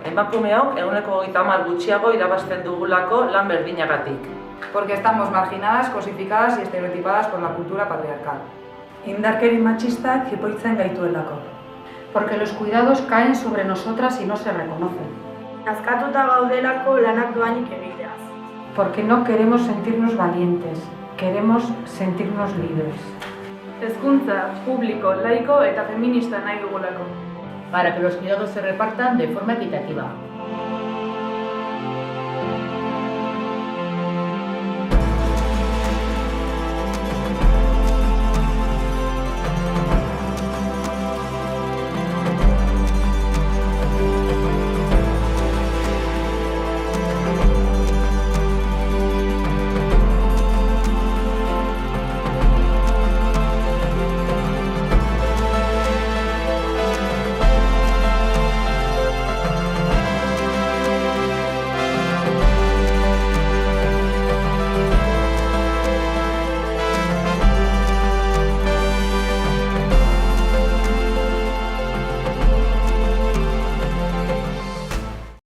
Emakumeok 30% gutxiago irabazten dugulako lan berdinagatik. Porque estamos marginadas, cosificadas y estereotipadas por la cultura patriarcal. Indarkeri matxistak jipoitzen gaituelako. Porque los cuidados caen sobre nosotras y no se reconocen. Nazkatuta gaudelako lanak doainik egiteaz. Porque no queremos sentirnos valientes, queremos sentirnos libres. Hezkuntza, publiko, laiko eta feminista nahi dugulako. Para que los cuidados se repartan de forma equitativa.